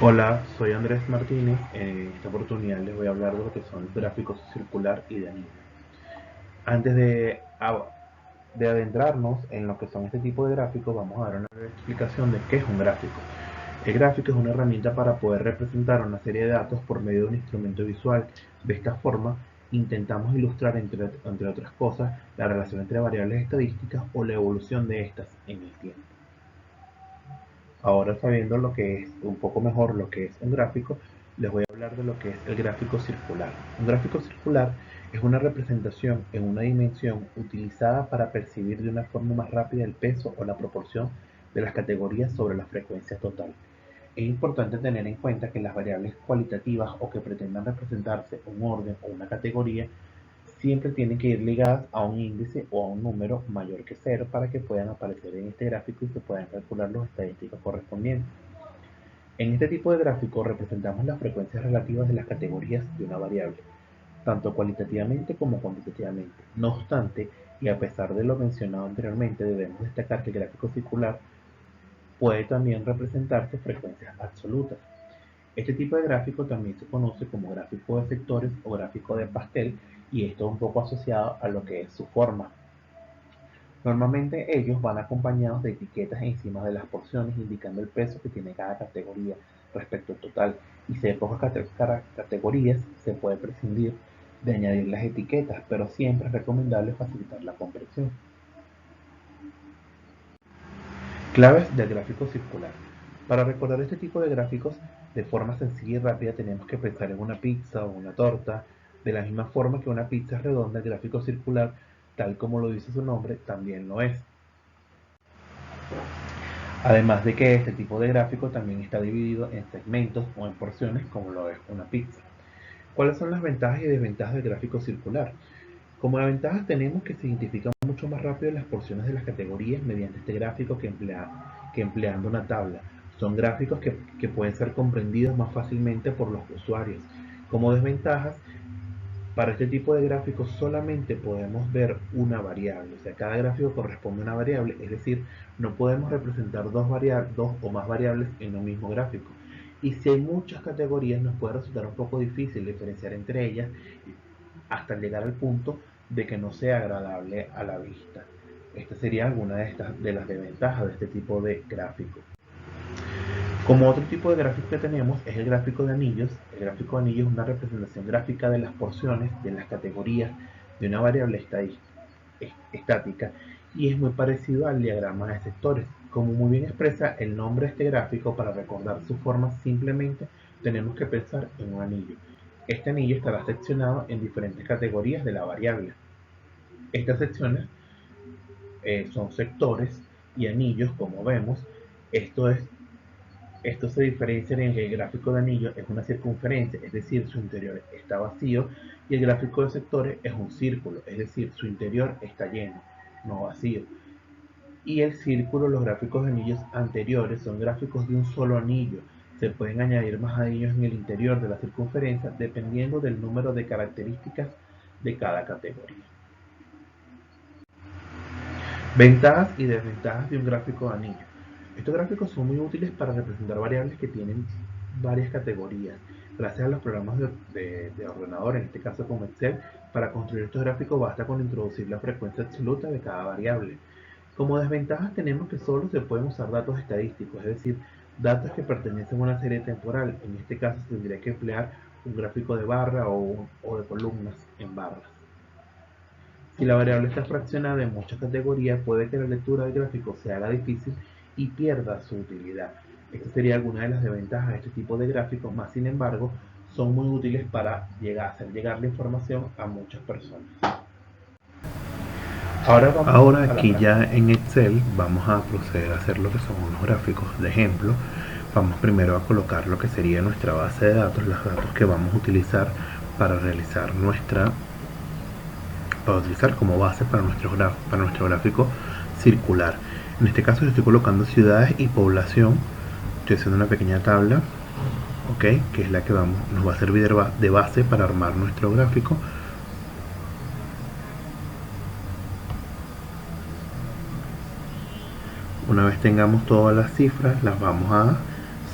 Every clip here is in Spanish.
Hola, soy Andrés Martínez. En esta oportunidad les voy a hablar de lo que son gráficos circular y de anillo. Antes de adentrarnos en lo que son este tipo de gráficos, vamos a dar una breve explicación de qué es un gráfico. El gráfico es una herramienta para poder representar una serie de datos por medio de un instrumento visual. De esta forma, intentamos ilustrar, entre otras cosas, la relación entre variables estadísticas o la evolución de estas en el tiempo. Ahora, sabiendo lo que es un poco mejor lo que es un gráfico, les voy a hablar de lo que es el gráfico circular. Un gráfico circular es una representación en una dimensión utilizada para percibir de una forma más rápida el peso o la proporción de las categorías sobre la frecuencia total. Es importante tener en cuenta que las variables cualitativas o que pretendan representarse un orden o una categoría siempre tienen que ir ligadas a un índice o a un número mayor que cero para que puedan aparecer en este gráfico y se puedan calcular los estadísticos correspondientes. En este tipo de gráfico representamos las frecuencias relativas de las categorías de una variable, tanto cualitativamente como cuantitativamente. No obstante, y a pesar de lo mencionado anteriormente, debemos destacar que el gráfico circular puede también representarse frecuencias absolutas. Este tipo de gráfico también se conoce como gráfico de sectores o gráfico de pastel, y esto un poco asociado a lo que es su forma. Normalmente ellos van acompañados de etiquetas encima de las porciones indicando el peso que tiene cada categoría respecto al total, y si hay pocas categorías se puede prescindir de añadir las etiquetas, pero siempre es recomendable facilitar la comprensión. Claves del gráfico circular. Para recordar este tipo de gráficos de forma sencilla y rápida tenemos que pensar en una pizza o una torta. De la misma forma que una pizza es redonda, el gráfico circular, tal como lo dice su nombre, también lo es. Además de que este tipo de gráfico también está dividido en segmentos o en porciones como lo es una pizza. ¿Cuáles son las ventajas y desventajas del gráfico circular? Como ventajas tenemos que se identifican mucho más rápido las porciones de las categorías mediante este gráfico que empleando una tabla. Son gráficos que pueden ser comprendidos más fácilmente por los usuarios. Como desventajas, para este tipo de gráficos solamente podemos ver una variable, o sea, cada gráfico corresponde a una variable, es decir, no podemos representar dos o más variables en un mismo gráfico. Y si hay muchas categorías, nos puede resultar un poco difícil diferenciar entre ellas hasta llegar al punto de que no sea agradable a la vista. Esta sería alguna de las desventajas de este tipo de gráfico. Como otro tipo de gráfico que tenemos es el gráfico de anillos. El gráfico de anillos es una representación gráfica de las porciones de las categorías de una variable estática y es muy parecido al diagrama de sectores. Como muy bien expresa el nombre de este gráfico, para recordar su forma simplemente tenemos que pensar en un anillo. Este anillo estará seccionado en diferentes categorías de la variable. Estas secciones son sectores y anillos, como vemos. Esto es Esto se diferencia en que el gráfico de anillo es una circunferencia, es decir, su interior está vacío, y el gráfico de sectores es un círculo, es decir, su interior está lleno, no vacío. Y el círculo, los gráficos de anillos anteriores son gráficos de un solo anillo. Se pueden añadir más anillos en el interior de la circunferencia dependiendo del número de características de cada categoría. Ventajas y desventajas de un gráfico de anillo. Estos gráficos son muy útiles para representar variables que tienen varias categorías. Gracias a los programas de ordenador, en este caso como Excel, para construir estos gráficos basta con introducir la frecuencia absoluta de cada variable. Como desventajas tenemos que solo se pueden usar datos estadísticos, es decir, datos que pertenecen a una serie temporal. En este caso se tendría que emplear un gráfico de barra o de columnas en barras. Si la variable está fraccionada en muchas categorías, puede que la lectura del gráfico se haga difícil y pierda su utilidad. Esta sería alguna de las desventajas de este tipo de gráficos, más sin embargo, son muy útiles para hacer llegar la información a muchas personas. Ahora vamos Ahora aquí ya en Excel vamos a proceder a hacer lo que son unos gráficos de ejemplo. Vamos primero a colocar lo que sería nuestra base de datos, los datos que vamos a utilizar para realizar como base para nuestro gráfico circular. En este caso yo estoy colocando ciudades y población. Estoy haciendo una pequeña tabla, que es la que nos va a servir de base para armar nuestro gráfico. Una vez tengamos todas las cifras, las vamos a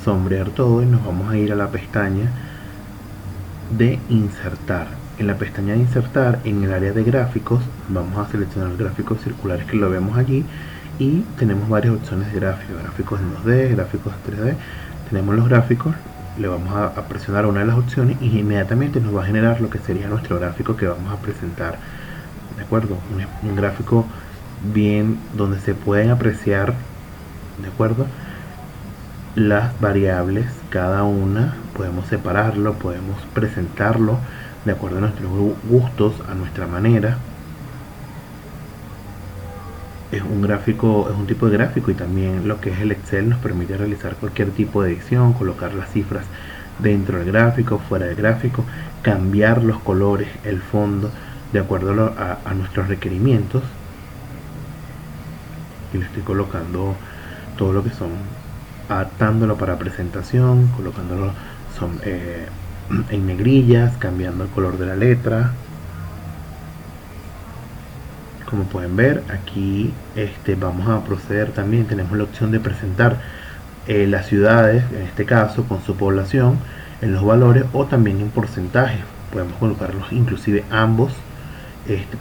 sombrear todo y nos vamos a ir a la pestaña de insertar. En la pestaña de insertar, en el área de gráficos, vamos a seleccionar gráficos circulares que lo vemos allí y tenemos varias opciones de gráficos, gráficos en 2D, gráficos en 3D. Tenemos los gráficos, le vamos a presionar una de las opciones y inmediatamente nos va a generar lo que sería nuestro gráfico que vamos a presentar. ¿De acuerdo? Un gráfico bien donde se pueden apreciar, ¿de acuerdo?, las variables, cada una, podemos separarlo, podemos presentarlo de acuerdo a nuestros gustos, a nuestra manera. Es un gráfico, es un tipo de gráfico, y también lo que es el Excel nos permite realizar cualquier tipo de edición, colocar las cifras dentro del gráfico, fuera del gráfico, cambiar los colores, el fondo, de acuerdo a nuestros requerimientos. Y le estoy colocando todo lo que son, adaptándolo para presentación, colocándolo en negrillas, cambiando el color de la letra. Como pueden ver, aquí vamos a proceder también. Tenemos la opción de presentar las ciudades, en este caso con su población, en los valores o también en porcentajes. Podemos colocarlos inclusive ambos,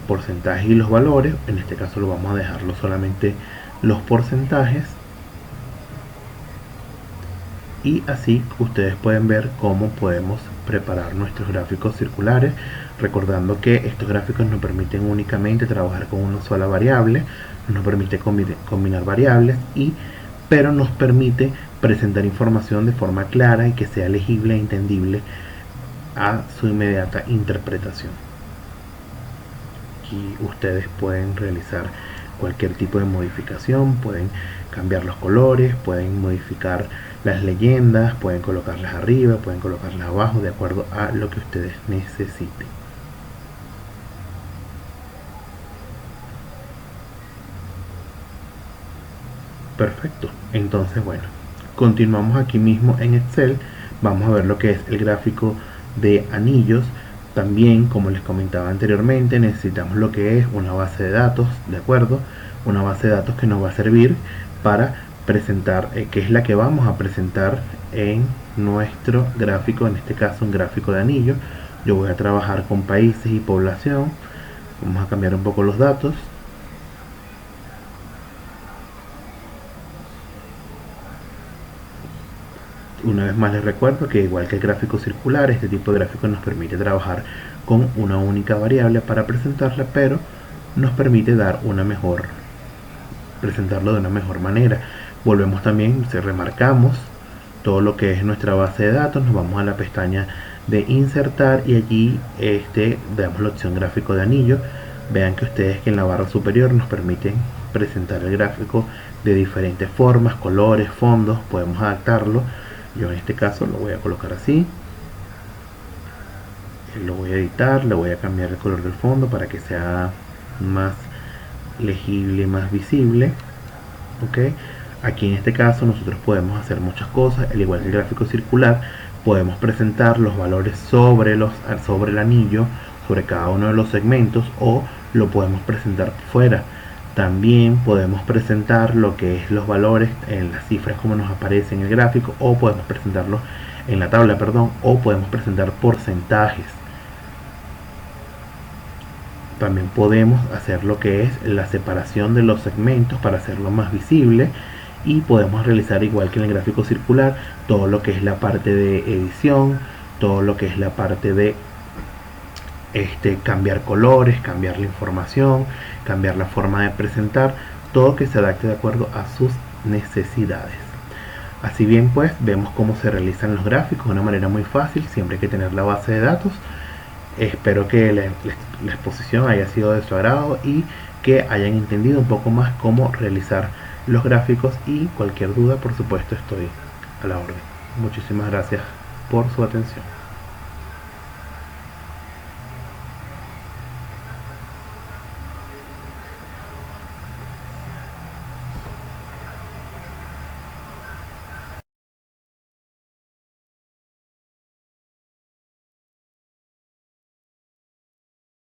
porcentajes y los valores. En este caso lo vamos a dejarlo solamente los porcentajes. Y así ustedes pueden ver cómo podemos preparar nuestros gráficos circulares, recordando que estos gráficos nos permiten únicamente trabajar con una sola variable, nos permite combinar variables, pero nos permite presentar información de forma clara y que sea legible e entendible a su inmediata interpretación. Aquí ustedes pueden realizar cualquier tipo de modificación, pueden cambiar los colores, pueden modificar las leyendas, pueden colocarlas arriba, pueden colocarlas abajo, de acuerdo a lo que ustedes necesiten. Perfecto, entonces bueno, continuamos aquí mismo en Excel. Vamos a ver lo que es el gráfico de anillos. También, como les comentaba anteriormente, necesitamos lo que es una base de datos, ¿de acuerdo? Una base de datos que nos va a servir para presentar, que es la que vamos a presentar en nuestro gráfico, en este caso un gráfico de anillo. Yo voy a trabajar con países y población. Vamos a cambiar un poco los datos. Una vez más les recuerdo que, igual que el gráfico circular, este tipo de gráfico nos permite trabajar con una única variable para presentarla, pero nos permite dar presentarlo de una mejor manera. Volvemos también, remarcamos todo lo que es nuestra base de datos, nos vamos a la pestaña de insertar y allí damos la opción gráfico de anillo. Vean que ustedes que en la barra superior nos permiten presentar el gráfico de diferentes formas, colores, fondos, podemos adaptarlo. Yo en este caso lo voy a colocar así, lo voy a editar, le voy a cambiar el color del fondo para que sea más legible, más visible. Ok, aquí en este caso nosotros podemos hacer muchas cosas, al igual que el gráfico circular. Podemos presentar los valores sobre el anillo, sobre cada uno de los segmentos, o lo podemos presentar fuera. También podemos presentar lo que es los valores en las cifras como nos aparece en el gráfico, o podemos presentarlo en la tabla, perdón, o podemos presentar porcentajes. También podemos hacer lo que es la separación de los segmentos para hacerlo más visible, y podemos realizar, igual que en el gráfico circular, todo lo que es la parte de edición, todo lo que es la parte de cambiar colores, cambiar la información, cambiar la forma de presentar, todo que se adapte de acuerdo a sus necesidades. Así bien, pues vemos cómo se realizan los gráficos de una manera muy fácil. Siempre hay que tener la base de datos. Espero que la exposición haya sido de su agrado y que hayan entendido un poco más cómo realizar los gráficos, y cualquier duda, por supuesto, estoy a la orden. Muchísimas gracias por su atención.